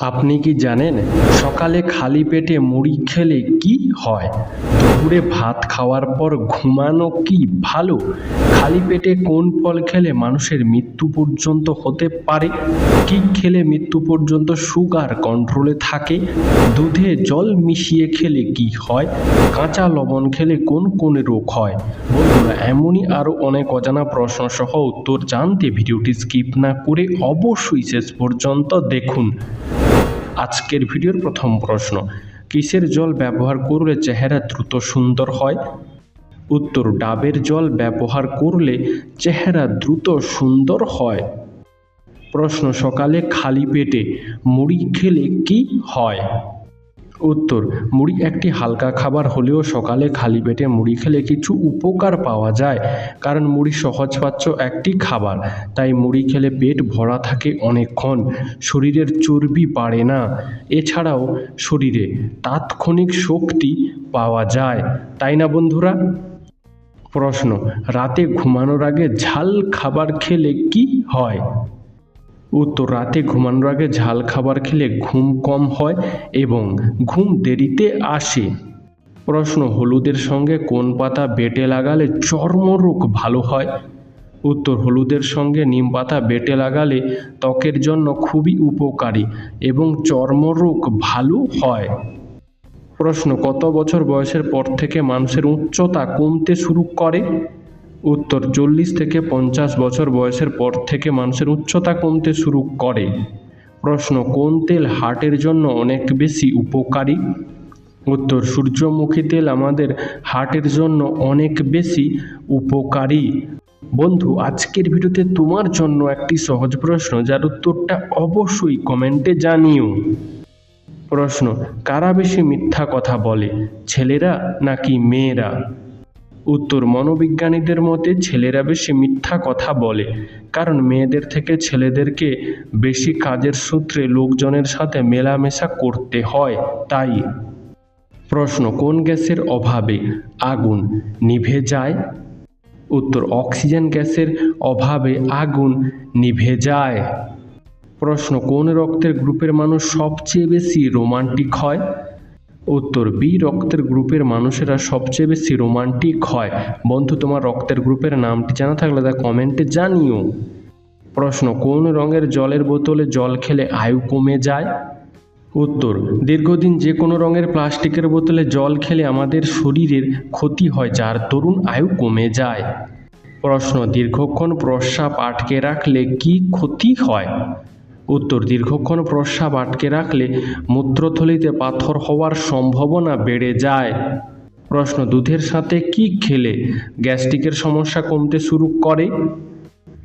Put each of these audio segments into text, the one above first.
আপনি কি জানেন সকালে খালি পেটে মুড়ি খেলে কি হয়? দুপুরে ভাত খাওয়ার পর ঘুমানো কি ভালো? খালি পেটে কোন ফল খেলে মানুষের মৃত্যু পর্যন্ত হতে পারে? কি খেলে মৃত্যু পর্যন্ত সুগার কন্ট্রোলে থাকে? দুধে জল মিশিয়ে খেলে কি হয়? কাঁচা লবণ খেলে কোন কোন রোগ হয়? বন্ধুরা, এমনই আরও অনেক অজানা প্রশ্ন সহ উত্তর জানতে ভিডিওটি স্কিপ না করে অবশ্যই শেষ পর্যন্ত দেখুন। আজকের ভিডিওর প্রথম প্রশ্ন, কিসের জল ব্যবহার করলে চেহারা দ্রুত সুন্দর হয়? উত্তর, ডাবের জল ব্যবহার করলে চেহারা দ্রুত সুন্দর হয়। প্রশ্ন, সকালে খালি পেটে মুড়ি খেলে কি হয়? উত্তর, মুড়ি একটি হালকা খাবার হলেও সকালে খালি পেটে মুড়ি খেলে কিছু উপকার পাওয়া যায়। কারণ মুড়ি সহজপাচ্য একটি খাবার, তাই মুড়ি খেলে পেট ভরা থাকে অনেকক্ষণ, শরীরের চর্বি বাড়ে না। এছাড়াও শরীরে তাৎক্ষণিক শক্তি পাওয়া যায়, তাই না বন্ধুরা? প্রশ্ন, রাতে ঘুমানোর আগে ঝাল খাবার খেলে কি হয়? উত্তর, রাতে ঘুমানোর আগে ঝাল খাবার খেলে ঘুম কম হয় এবং ঘুম দেরিতে আসে। প্রশ্ন, হলুদের সঙ্গে কোন পাতা বেটে লাগালে চর্মরোগ ভালো হয়? উত্তর, হলুদের সঙ্গে নিম পাতা বেটে লাগালে ত্বকের জন্য খুবই উপকারী এবং চর্মরোগ ভালো হয়। প্রশ্ন, কত বছর বয়সের পর থেকে মানুষের উচ্চতা কমতে শুরু করে? উত্তর, 40 থেকে 50 বছর বয়সের পর থেকে মানুষের উচ্চতা কমতে শুরু করে। প্রশ্ন, কোন তেল হার্টের জন্য অনেক বেশি উপকারী? উত্তর, সূর্যমুখী তেল আমাদের হার্টের জন্য অনেক বেশি উপকারী। বন্ধু, আজকের ভিডিওতে তোমার জন্য একটি সহজ প্রশ্ন, যার উত্তরটা অবশ্যই কমেন্টে জানিও। প্রশ্ন, কারা বেশি মিথ্যা কথা বলে, ছেলেরা নাকি মেয়েরা? উত্তর, মনোবিজ্ঞানীদের মতে ছেলেরা বেশি মিথ্যা কথা বলে, কারণ মেয়েদের থেকে ছেলেদেরকে বেশি কাজের সূত্রে লোকজনের সাথে মেলামেশা করতে হয়, তাই। প্রশ্ন, কোন গ্যাসের অভাবে আগুন নিভে যায়? উত্তর, অক্সিজেন গ্যাসের অভাবে আগুন নিভে যায়। প্রশ্ন, কোন রক্তের গ্রুপের মানুষ সবচেয়ে বেশি রোমান্টিক হয়? উত্তর, বি রক্তের গ্রুপের মানুষেরা সবচেয়ে বেশি রোমান্টিক হয়। বন্ধু, তোমার রক্তের গ্রুপের নামটি জানা থাকলে তা কমেন্টে জানিও। প্রশ্ন, কোন রঙের জলের বোতলে জল খেলে আয়ু কমে যায়? উত্তর, দীর্ঘদিন যে কোনো রঙের প্লাস্টিকের বোতলে জল খেলে আমাদের শরীরের ক্ষতি হয়, যার দরুন আয়ু কমে যায়। প্রশ্ন, দীর্ঘক্ষণ প্রস্রাব আটকে রাখলে কি ক্ষতি হয়? উত্তর, দীর্ঘক্ষণ প্রস্রাব আটকে রাখলে মূত্রথলিতে পাথর হওয়ার সম্ভাবনা বেড়ে যায়। প্রশ্ন, দুধের সাথে কি খেলে গ্যাস্ট্রিকের সমস্যা কমতে শুরু করে?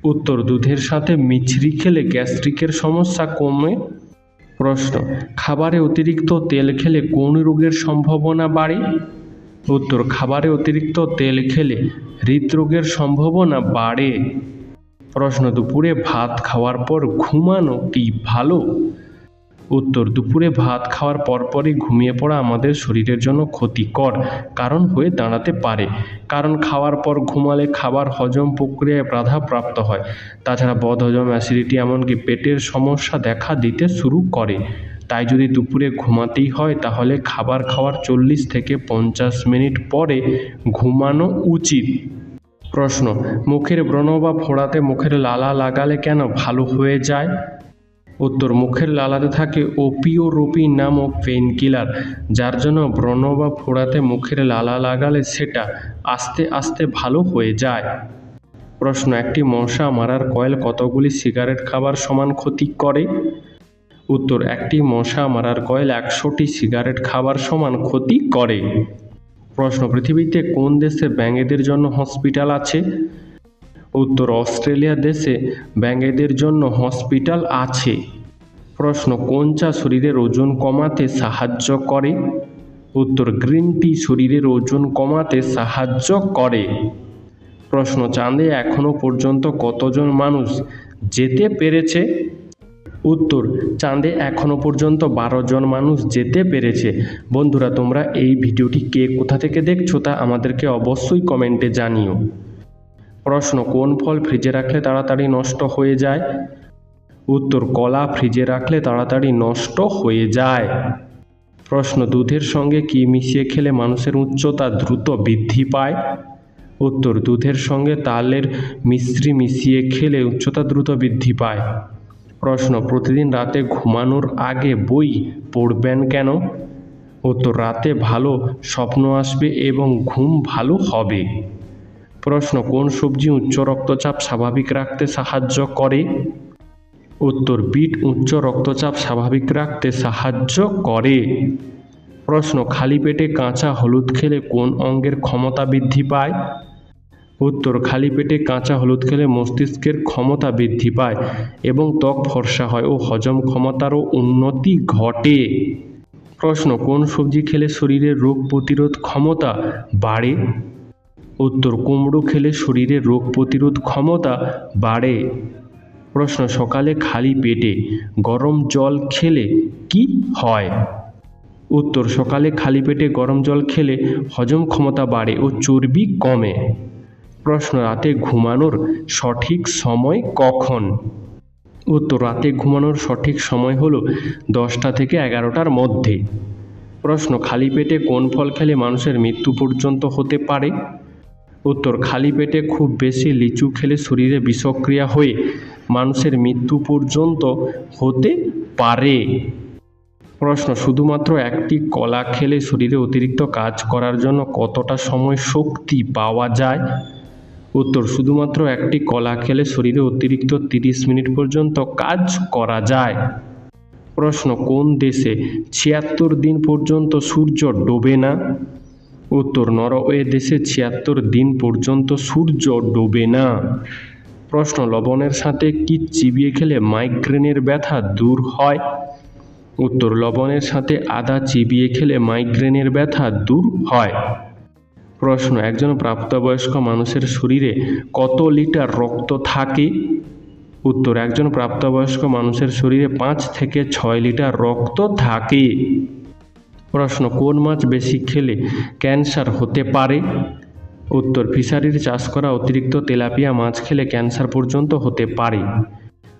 উত্তর, দুধের সাথে মিছরি খেলে গ্যাস্ট্রিকের সমস্যা কমে। প্রশ্ন, খাবারে অতিরিক্ত তেল খেলে কোন রোগের সম্ভাবনা বাড়ে? উত্তর, খাবারে অতিরিক্ত তেল খেলে হৃদরোগের সম্ভাবনা বাড়ে। প্রশ্ন, দুপুরে ভাত খাওয়ার পর ঘুমানো কি ভালো? উত্তর, দুপুরে ভাত খাওয়ার পরপরই ঘুমিয়ে পড়া আমাদের শরীরের জন্য ক্ষতিকর কারণ হয়ে দাঁড়াতে পারে। কারণ খাওয়ার পর ঘুমালে খাবার হজম প্রক্রিয়ায় বাধাপ্রাপ্ত হয়। তাছাড়া বদহজম, অ্যাসিডিটি, এমনকি পেটের সমস্যা দেখা দিতে শুরু করে। তাই যদি দুপুরে ঘুমাতেই হয় তাহলে খাবার খাওয়ার 40 থেকে 50 মিনিট পরে ঘুমানো উচিত। প্রশ্ন, মুখের ব্রণ বা ফোড়াতে মুখের লালা লাগালে কেন ভালো হয়ে যায়? উত্তর, মুখের লালাতে থাকে ওপিওরোপি নামক পেইনকিলার, যার জন্য ব্রণ বা ফোড়াতে মুখের লালা লাগালে সেটা আস্তে আস্তে ভালো হয়ে যায়। প্রশ্ন, একটি মশা মারার কয়েল কতগুলি সিগারেট খাবার সমান ক্ষতি করে? উত্তর, একটি মশা মারার কয়েল 100টি সিগারেট খাবার সমান ক্ষতি করে। প্রশ্ন, পৃথিবীতে কোন দেশে ব্যাঙেদের জন্য হসপিটাল আছে? উত্তর, অস্ট্রেলিয়া দেশে ব্যাঙেদের জন্য হসপিটাল আছে। প্রশ্ন, কোন চা শরীরের ওজন কমাতে সাহায্য করে? উত্তর, গ্রিন টি শরীরের ওজন কমাতে সাহায্য করে। প্রশ্ন, চাঁদে এখনো পর্যন্ত কতজন মানুষ যেতে পেরেছে? উত্তর, চাঁদে এখনো পর্যন্ত 12 জন মানুষ যেতে পেরেছে। বন্ধুরা, তোমরা এই ভিডিওটি কে কোথা থেকে দেখছো তা আমাদেরকে অবশ্যই কমেন্টে জানিও। প্রশ্ন, কোন ফল ফ্রিজে রাখলে তাড়াতাড়ি নষ্ট হয়ে যায়? উত্তর কলা ফ্রিজে রাখলে তাড়াতাড়ি নষ্ট হয়ে যায়। প্রশ্ন দুধের সঙ্গে কি মিশিয়ে খেলে মানুষের উচ্চতা দ্রুত বৃদ্ধি পায়? উত্তর দুধের সঙ্গে তালের মিশ্রি মিশিয়ে খেলে উচ্চতা দ্রুত বৃদ্ধি পায়। প্রশ্ন প্রতিদিন রাতে ঘুমানোর আগে বই পড়বেন কেন? উত্তর রাতে ভালো স্বপ্ন আসবে এবং ঘুম ভালো হবে। প্রশ্ন কোন সবজি উচ্চ রক্তচাপ স্বাভাবিক রাখতে সাহায্য করে? উত্তর বিট উচ্চ রক্তচাপ স্বাভাবিক রাখতে সাহায্য করে। প্রশ্ন খালি পেটে কাঁচা হলুদ খেলে কোন অঙ্গের ক্ষমতা বৃদ্ধি পায়? উত্তর খালি পেটে কাঁচা হলুদ খেলে মস্তিষ্কের ক্ষমতা বৃদ্ধি পায় এবং ত্বক ফর্সা হয় ও হজম ক্ষমতারও উন্নতি ঘটে। প্রশ্ন কোন সবজি খেলে শরীরের রোগ প্রতিরোধ ক্ষমতা বাড়ে? উত্তর কুমড়ো খেলে শরীরের রোগ প্রতিরোধ ক্ষমতা বাড়ে। প্রশ্ন সকালে খালি পেটে গরম জল খেলে কি হয়? উত্তর সকালে খালি পেটে গরম জল খেলে হজম ক্ষমতা বাড়ে ও চর্বি কমে। প্রশ্ন রাতে ঘুমানোর সঠিক সময় কখন? উত্তর রাতে ঘুমানোর সঠিক সময় হলো 10টা থেকে 11টার মধ্যে। প্রশ্ন খালি পেটে কোন ফল খেলে মানুষের মৃত্যু পর্যন্ত হতে পারে? উত্তর খালি পেটে খুব বেশি লিচু খেলে শরীরে বিষক্রিয়া হয়ে মানুষের মৃত্যু পর্যন্ত হতে পারে। প্রশ্ন শুধুমাত্র একটি কলা খেলে শরীরে অতিরিক্ত কাজ করার জন্য কতটা সময় শক্তি পাওয়া যায়? উত্তর শুধুমাত্র একটি কলা খেলে শরীরে অতিরিক্ত 30 মিনিট পর্যন্ত কাজ করা যায়। প্রশ্ন কোন দেশে 76 দিন পর্যন্ত সূর্য ডোবে না? উত্তর নরওয়ে দেশে 76 দিন পর্যন্ত সূর্য ডোবে না। প্রশ্ন লবণের সাথে কি চিবিয়ে খেলে মাইগ্রেনের ব্যথা দূর হয়? উত্তর লবণের সাথে আদা চিবিয়ে খেলে মাইগ্রেনের ব্যথা দূর হয়। প্রশ্ন একজন প্রাপ্তবয়স্ক মানুষের শরীরে কত লিটার রক্ত থাকে? উত্তর একজন প্রাপ্তবয়স্ক মানুষের শরীরে 5 থেকে 6 লিটার রক্ত থাকে। প্রশ্ন কোন মাছ বেশি খেলে ক্যান্সার হতে পারে? উত্তর ফিশারির চাষ করা অতিরিক্ত তেলাপিয়া মাছ খেলে ক্যান্সার পর্যন্ত হতে পারে।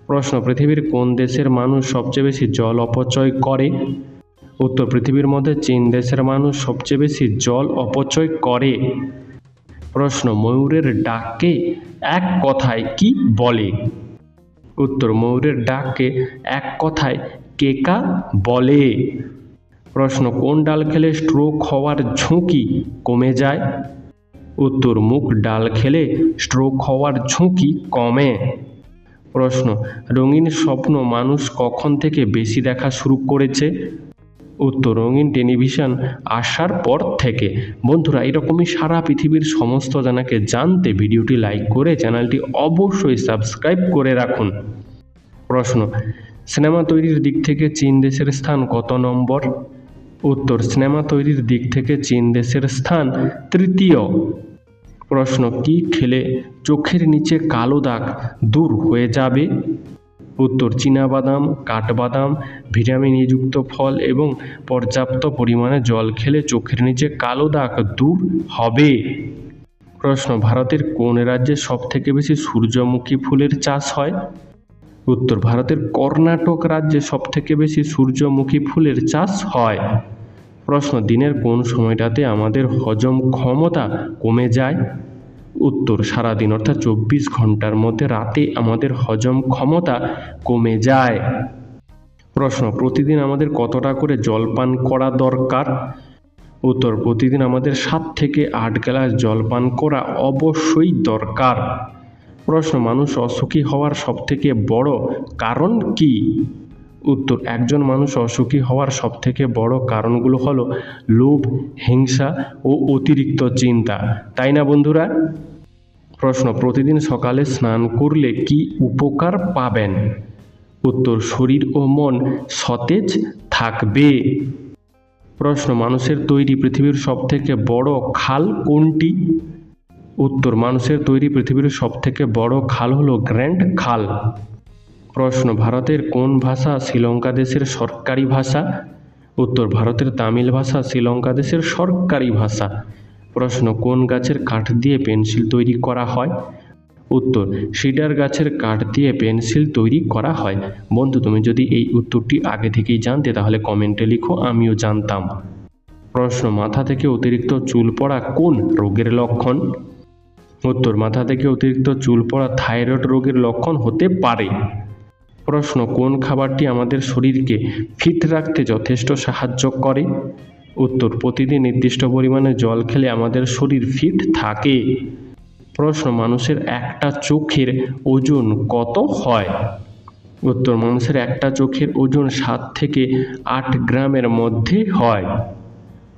প্রশ্ন পৃথিবীর কোন দেশের মানুষ সবচেয়ে বেশি জল অপচয় করে? উত্তর পৃথিবীর মধ্যে চীন দেশের মানুষ সবচেয়ে বেশি জল অপচয় করে। প্রশ্ন ময়ূরের ডাককে এক কথায় কি বলে? উত্তর ময়ূরের ডাককে এক কথায় কেকা বলে। প্রশ্ন কোন ডাল খেলে স্ট্রোক হওয়ার ঝুঁকি কমে যায়? উত্তর মুগ ডাল খেলে স্ট্রোক হওয়ার ঝুঁকি কমে। প্রশ্ন রঙিন স্বপ্ন মানুষ কখন থেকে বেশি দেখা শুরু করেছে? উত্তর রঙিন টেলিভিশন আসার পর থেকে। বন্ধুরা এরকমই সারা পৃথিবীর সমস্ত জানাকে জানতে ভিডিওটি লাইক করে চ্যানেলটি অবশ্যই সাবস্ক্রাইব করে রাখুন। প্রশ্ন সিনেমা তৈরির দিক থেকে চীন দেশের স্থান কত নম্বর? উত্তর সিনেমা তৈরির দিক থেকে চীন দেশের স্থান 3য়। প্রশ্ন কি খেলে চোখের নিচে কালো দাগ দূর হয়ে যাবে? উত্তর চীনাবাদাম, কাঠবাদাম, ভিটামিনযুক্ত ফল এবং পর্যাপ্ত পরিমাণে জল খেলে চোখের নিচে কালো দাগ দূর হবে। প্রশ্ন ভারতের কোন রাজ্যে সবথেকে বেশি সূর্যমুখী ফুলের চাষ হয়? উত্তর ভারতের কর্ণাটক রাজ্যে সবথেকে বেশি সূর্যমুখী ফুলের চাষ হয়। প্রশ্ন দিনের কোন সময়টাতে আমাদের হজম ক্ষমতা কমে যায়? উত্তর সারাদিন অর্থাৎ 24 ঘন্টার মধ্যে রাতে আমাদের হজম ক্ষমতা কমে যায়। প্রশ্ন প্রতিদিন আমাদের কতটা করে জল পান করা দরকার? উত্তর প্রতিদিন আমাদের 7 থেকে 8 গ্লাস জল পান করা অবশ্যই দরকার। প্রশ্ন মানুষ অসুখী হওয়ার সবথেকে বড় কারণ কি? উত্তর একজন মানুষ অসুখী হওয়ার সবথেকে বড় কারণগুলো হলো লোভ, হিংসা ও অতিরিক্ত চিন্তা, তাই না বন্ধুরা? প্রশ্ন প্রতিদিন সকালে স্নান করলে কি উপকার পাবেন? উত্তর শরীর ও মন সতেজ থাকবে। প্রশ্ন মানুষের তৈরি পৃথিবীর সবথেকে বড় খাল কোনটি? উত্তর মানুষের তৈরি পৃথিবীর সবথেকে বড় খাল হলো গ্র্যান্ড খাল। প্রশ্ন ভারতের কোন ভাষা শ্রীলঙ্কা দেশের সরকারি ভাষা? উত্তর ভারতের তামিল ভাষা শ্রীলঙ্কা দেশের সরকারি ভাষা। প্রশ্ন কোন গাছের কাঠ দিয়ে পেন্সিল তৈরি করা হয়? উত্তর, সিডার গাছের কাঠ দিয়ে পেন্সিল তৈরি করা হয়। বন্ধু, তুমি যদি এই উত্তরটি আগে থেকেই জানতে তাহলে কমেন্টে লিখো, আমিও জানতাম। প্রশ্ন, মাথা থেকে অতিরিক্ত চুল পড়া কোন রোগের লক্ষণ? উত্তর, মাথা থেকে অতিরিক্ত চুল পড়া থাইরয়েড রোগের লক্ষণ হতে পারে। প্রশ্ন, কোন খাবারটি আমাদের শরীরকে ফিট রাখতে যথেষ্ট সাহায্য করে? উত্তর, প্রতিদিন নির্দিষ্ট পরিমাণে জল খেলে আমাদের শরীর ফিট থাকে। প্রশ্ন, মানুষের একটা চোখের ওজন কত হয়? উত্তর, মানুষের একটা চোখের ওজন 7 থেকে 8 গ্রামের মধ্যে হয়।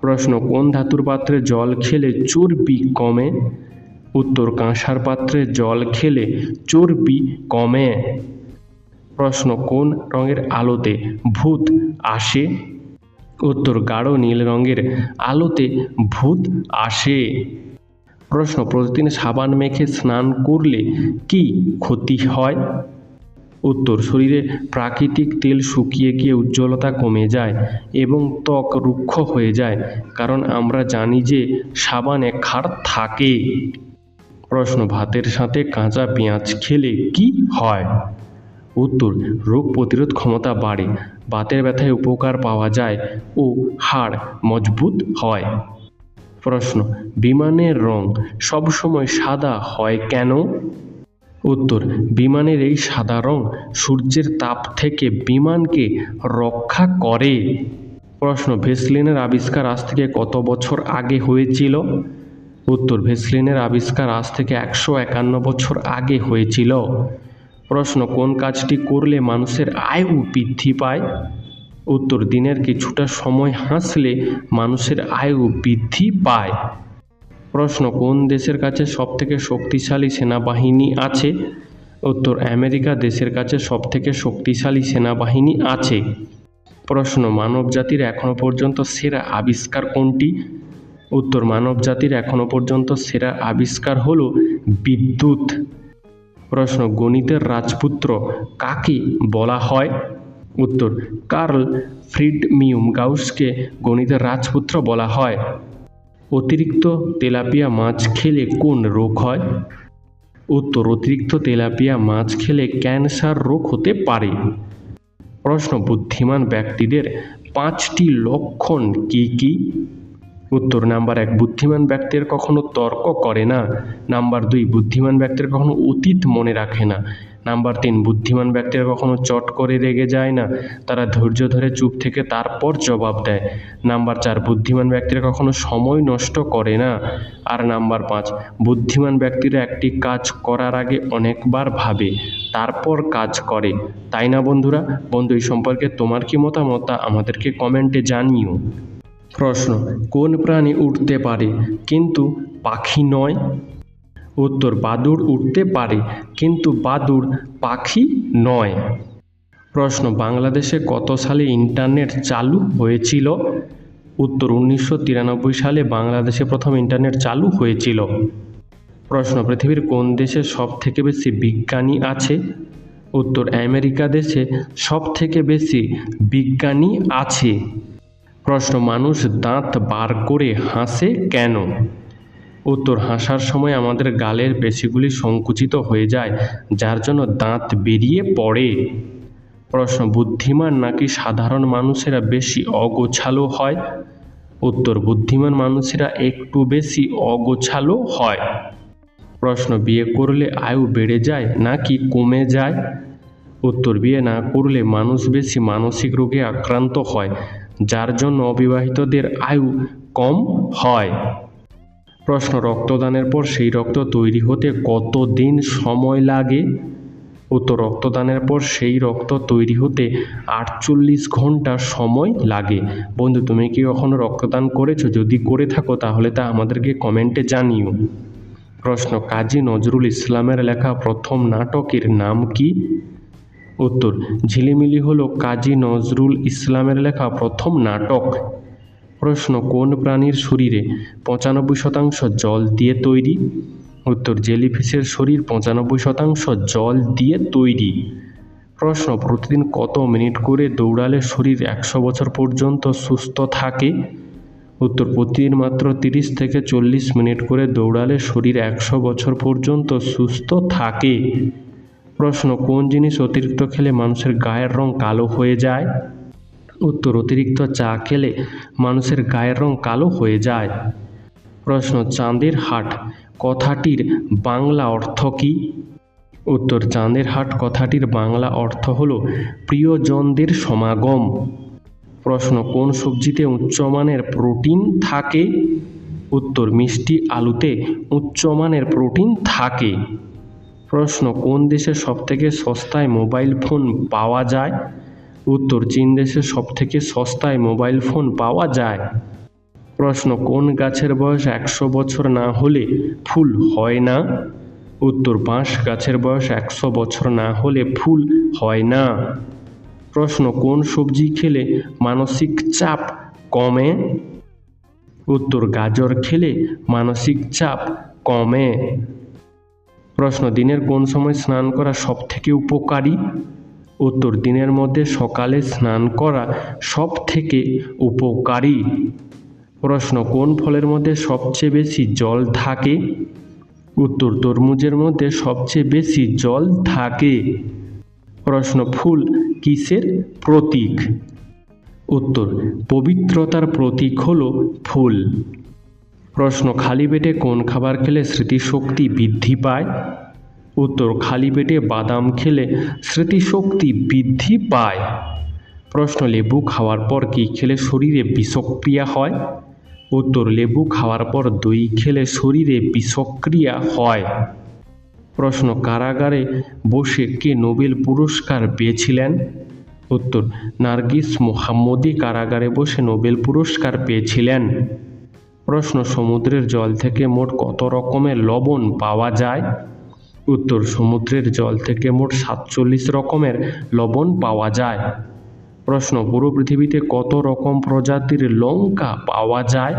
প্রশ্ন, কোন ধাতুর পাত্রে জল খেলে চর্বি কমে? উত্তর, কাঁসার পাত্রে জল খেলে চর্বি কমে। প্রশ্ন, কোন রঙের আলোতে ভূত আসে? উত্তর, গাঢ় নীল রঙের আলোতে ভূত আসে। প্রশ্ন, প্রতিদিন সাবান মেখে স্নান করলে কি ক্ষতি হয়? উত্তর, শরীরে প্রাকৃতিক তেল শুকিয়ে গিয়ে উজ্জ্বলতা কমে যায় এবং ত্বক রুক্ষ হয়ে যায়, কারণ আমরা জানি যে সাবানে ক্ষার থাকে। প্রশ্ন, ভাতের সাথে কাঁচা পেঁয়াজ খেলে কি হয়? উত্তর, রোগ প্রতিরোধ ক্ষমতা বাড়ে, বাতের ব্যথায় উপকার পাওয়া যায় ও হাড় মজবুত হয়। প্রশ্ন, বিমানের রং সবসময় সাদা হয় কেন? উত্তর, বিমানের এই সাদা রং সূর্যের তাপ থেকে বিমানকে রক্ষা করে। প্রশ্ন, ভেসলিনের আবিষ্কার আজ থেকে কত বছর আগে হয়েছিল? উত্তর, ভেসলিনের আবিষ্কার আজ থেকে 151 বছর আগে হয়েছিল। প্রশ্ন, কোন কাজটি করলে মানুষের আয়ু বৃদ্ধি পায়? উত্তর, দিনের কিছুটা সময় হাসলে মানুষের আয়ু বৃদ্ধি পায়। প্রশ্ন, কোন দেশের কাছে সবথেকে শক্তিশালী সেনাবাহিনী আছে? উত্তর, আমেরিকা দেশের কাছে সবথেকে শক্তিশালী সেনাবাহিনী আছে। প্রশ্ন, মানবজাতির এখনো পর্যন্ত সেরা আবিষ্কার কোনটি? উত্তর, মানবজাতির এখনো পর্যন্ত সেরা আবিষ্কার হলো বিদ্যুৎ। প্রশ্ন, গণিতের রাজপুত্র কাকে বলা হয়? উত্তর, কার্ল ফ্রিডমিউম গাউসকে গণিতের রাজপুত্র বলা হয়। অতিরিক্ত তেলাপিয়া মাছ খেলে কোন রোগ হয়? উত্তর, অতিরিক্ত তেলাপিয়া মাছ খেলে ক্যান্সার রোগ হতে পারে। প্রশ্ন, বুদ্ধিমান ব্যক্তিদের 5টি লক্ষণ কি কি? উত্তর, নাম্বার 1, বুদ্ধিমান ব্যক্তির কখনো তর্ক করে না। নাম্বার 2, বুদ্ধিমান ব্যক্তির কখনো অতীত মনে রাখে না। নাম্বার 3, বুদ্ধিমান ব্যক্তিরা কখনো চট করে রেগে যায় না, তারা ধৈর্য ধরে চুপ থেকে তারপর জবাব দেয়। নাম্বার 4, বুদ্ধিমান ব্যক্তিরা কখনো সময় নষ্ট করে না। আর নাম্বার 5, বুদ্ধিমান ব্যক্তিরা একটি কাজ করার আগে অনেকবার ভাবে তারপর কাজ করে। তাই না বন্ধুরা? বন্ধু, এই সম্পর্কে তোমার কি মতামত তা আমাদেরকে কমেন্টে জানিও। প্রশ্ন, কোন প্রাণী উড়তে পারে কিন্তু পাখি নয়? উত্তর, বাদুড় উড়তে পারে কিন্তু বাদুড় পাখি নয়। প্রশ্ন, বাংলাদেশে কত সালে ইন্টারনেট চালু হয়েছিল? উত্তর, 1993 সালে বাংলাদেশে প্রথম ইন্টারনেট চালু হয়েছিল। প্রশ্ন, পৃথিবীর কোন দেশে সব থেকে বেশি বিজ্ঞানী আছে? উত্তর, আমেরিকা দেশে সব থেকে বেশি বিজ্ঞানী আছে। প্রশ্ন, মানুষ দাঁত বার করে হাসে কেন? উত্তর, হাসার সময় আমাদের গালের পেশিগুলি সংকুচিত হয়ে যায়, যার জন্য দাঁত বেরিয়ে পড়ে। প্রশ্ন, বুদ্ধিমান নাকি সাধারণ মানুষেরা বেশি অগোছালো হয়? উত্তর, বুদ্ধিমান মানুষেরা একটু বেশি অগোছালো হয়। প্রশ্ন, বিয়ে করলে আয়ু বেড়ে যায় নাকি কমে যায়? উত্তর, বিয়ে না করলে মানুষ বেশি মানসিক রোগে আক্রান্ত হয়, যার জন্য অবিবাহিতদের আয়ু কম হয়। প্রশ্ন, রক্তদানের পর সেই রক্ত তৈরি হতে কত দিন সময় লাগে? উত্তর, রক্তদানের পর সেই রক্ত তৈরি হতে 48 ঘন্টা সময় লাগে। বন্ধু, তুমি কি কখনো রক্তদান করেছো? যদি করে থাকো তাহলে তা আমাদেরকে কমেন্টে জানিও। প্রশ্ন, কাজী নজরুল ইসলামের লেখা প্রথম নাটকের নাম কি? উত্তর, ঝিলিমিলি হলো কাজী নজরুল ইসলামের লেখা প্রথম নাটক। প্রশ্ন, কোন প্রাণীর শরীরে 95% জল দিয়ে তৈরি? উত্তর, জেলিফিশের শরীর 95% জল দিয়ে তৈরি। প্রশ্ন, প্রতিদিন কত মিনিট করে দৌড়ালে শরীর 100 বছর পর্যন্ত সুস্থ থাকে? উত্তর, প্রতিদিন মাত্র 30 থেকে 40 মিনিট করে দৌড়ালে শরীর 100 বছর পর্যন্ত সুস্থ থাকে। প্রশ্ন, কোন জিনিস অতিরিক্ত খেলে মানুষের গায়ের রং কালো হয়ে যায়? উত্তর, অতিরিক্ত চা খেলে মানুষের গায়ের রং কালো হয়ে যায়। প্রশ্ন, চাঁদের হাট কথাটির বাংলা অর্থ কী? উত্তর, চাঁদের হাট কথাটির বাংলা অর্থ হল প্রিয়জনদের সমাগম। প্রশ্ন, কোন সবজিতে উচ্চমানের প্রোটিন থাকে? উত্তর, মিষ্টি আলুতে উচ্চমানের প্রোটিন থাকে। প্রশ্ন, কোন দেশে সবথেকে সস্তায় মোবাইল ফোন পাওয়া যায়? উত্তর, চীন দেশে সবথেকে সস্তায় মোবাইল ফোন পাওয়া যায়। প্রশ্ন, কোন গাছের বয়স 100 বছর না হলে ফুল হয় না? উত্তর, বাঁশ গাছের বয়স 100 বছর না হলে ফুল হয় না। প্রশ্ন, কোন সবজি খেলে মানসিক চাপ কমে? উত্তর, গাজর খেলে মানসিক চাপ কমে। প্রশ্ন, দিনের কোন সময় স্নান করা সবথেকে উপকারী? উত্তর, দিনের মধ্যে সকালে স্নান করা সবথেকে উপকারী। প্রশ্ন, কোন ফলের মধ্যে সবচেয়ে বেশি জল থাকে? উত্তর, তরমুজের মধ্যে সবচেয়ে বেশি জল থাকে। প্রশ্ন, ফুল কিসের প্রতীক? উত্তর, পবিত্রতার প্রতীক হলো ফুল। প্রশ্ন, খালি পেটে কোন খাবার খেলে স্মৃতিশক্তি বৃদ্ধি পায়? উত্তর, খালি পেটে বাদাম খেলে স্মৃতিশক্তি বৃদ্ধি পায়। প্রশ্ন, লেবু খাওয়ার পর কী খেলে শরীরে বিষক্রিয়া হয়? উত্তর, লেবু খাওয়ার পর দই খেলে শরীরে বিষক্রিয়া হয়। প্রশ্ন, কারাগারে বসে কে নোবেল পুরস্কার পেয়েছিলেন? উত্তর, নার্গিস মোহাম্মদী কারাগারে বসে নোবেল পুরস্কার পেয়েছিলেন। প্রশ্ন, সমুদ্রের জল থেকে মোট কত রকমের লবণ পাওয়া যায়? উত্তর, সমুদ্রের জল থেকে মোট 47 রকমের লবণ পাওয়া যায়। প্রশ্ন, পুরো পৃথিবীতে কত রকম প্রজাতির লঙ্কা পাওয়া যায়?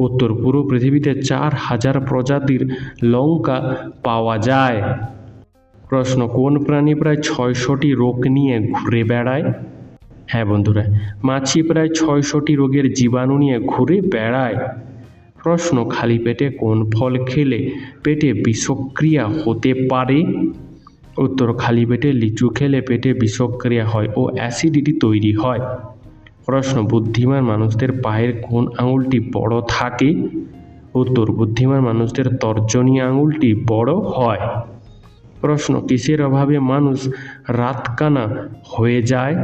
উত্তর, পুরো পৃথিবীতে 4000 প্রজাতির লঙ্কা পাওয়া যায়। প্রশ্ন, কোন প্রাণী প্রায় 600টি রোগ নিয়ে ঘুরে বেড়ায়? হ্যাঁ বন্ধুরা, মাছি প্রায় 600টি রোগের জীবাণু নিয়ে ঘুরে বেড়ায়। প্রশ্ন, খালি পেটে কোন ফল খেলে পেটে বিষক্রিয়া হতে পারে? উত্তর, খালি পেটে লিচু খেলে পেটে বিষক্রিয়া হয় ও অ্যাসিডিটি তৈরি হয়। প্রশ্ন, বুদ্ধিমান মানুষদের পায়ের কোন আঙুলটি বড় থাকে? উত্তর, বুদ্ধিমান মানুষদের তর্জনী আঙুলটি বড় হয়। প্রশ্ন, কিসের অভাবে মানুষ রাতকানা হয়ে যায়?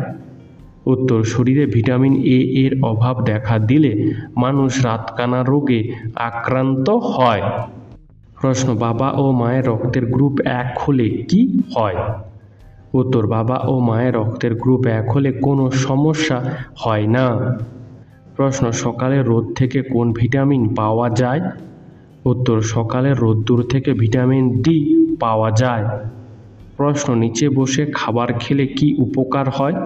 উত্তর, শরীরে ভিটামিন এ এর অভাব দেখা দিলে মানুষ রাতকানা রোগে আক্রান্ত হয়। প্রশ্ন, বাবা ও মায়ের রক্তের গ্রুপ 1 হলে কি হয়? উত্তর, বাবা ও মায়ের রক্তের গ্রুপ 1 হলে কোনো সমস্যা হয় না। প্রশ্ন, সকালের রোদ থেকে কোন ভিটামিন পাওয়া যায়? উত্তর, সকালের রোদ্দুর থেকে ভিটামিন ডি পাওয়া যায়। প্রশ্ন, নিচে বসে খাবার খেলে কি উপকার হয়?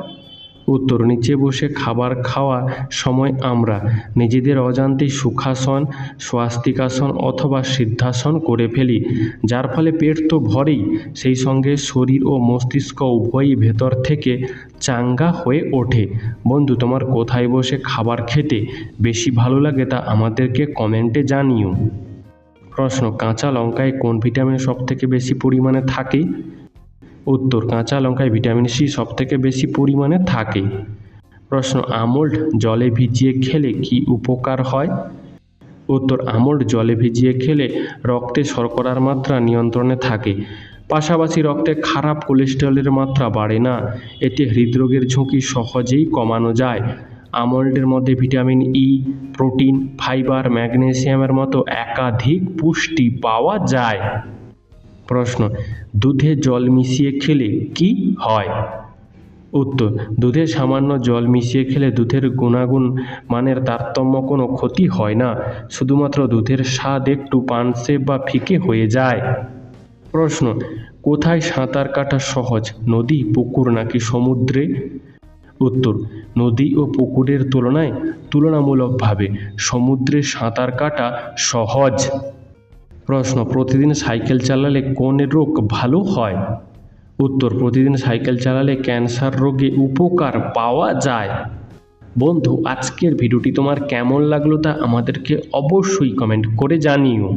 উত্তর, নিচে বসে খাবার খাওয়ার সময় আমরা নিজেদের অজান্তেই সুখাসন, স্বস্তিকাসন অথবা সিদ্ধাসন করে ফেলি, যার ফলে পেট তো ভরেই, সেই সঙ্গে শরীর ও মস্তিষ্ক উভয়ই ভেতর থেকে চাঙ্গা হয়ে ওঠে। বন্ধু, তোমার কোথায় বসে খাবার খেতে বেশি ভালো লাগে তা আমাদেরকে কমেন্টে জানিও। প্রশ্ন, কাঁচা লঙ্কায় কোন ভিটামিন সবথেকে বেশি পরিমাণে থাকে? উত্তর, কাঁচা লঙ্কায় ভিটামিন সি সবথেকে বেশি পরিমাণে থাকে। প্রশ্ন, আমন্ড জলে ভিজিয়ে খেলে কি উপকার হয়? উত্তর, আমন্ড জলে ভিজিয়ে খেলে রক্তে শর্করার মাত্রা নিয়ন্ত্রণে থাকে, পাশাপাশি রক্তে খারাপ কোলেস্টেরলের মাত্রা বাড়ে না। এতে হৃদরোগের ঝুঁকি সহজেই কমানো যায়। আমন্ডের মধ্যে ভিটামিন ই, প্রোটিন, ফাইবার, ম্যাগনেসিয়ামের মতো একাধিক পুষ্টি পাওয়া যায়। প্রশ্ন, দুধে জল মিশিয়ে খেলে কি হয়? উত্তর, দুধে সামান্য জল মিশিয়ে খেলে দুধের গুণাগুণ মানের তারতম্য কোনো ক্ষতি হয় না, শুধুমাত্র দুধের স্বাদ একটু পানসে বা ফিকে হয়ে যায়। প্রশ্ন, কোথায় সাঁতার কাটা সহজ, নদী, পুকুর নাকি সমুদ্রে? উত্তর, নদী ও পুকুরের তুলনায় তুলনামূলকভাবে সমুদ্রে সাঁতার কাটা সহজ। প্রশ্ন, প্রতিদিন সাইকেল চালালে কোন রোগ ভালো হয়? উত্তর, প্রতিদিন সাইকেল চালালে ক্যান্সার রোগে উপকার পাওয়া যায়। বন্ধু, আজকের ভিডিওটি তোমার কেমন লাগলো তা আমাদেরকে অবশ্যই কমেন্ট করে জানিও।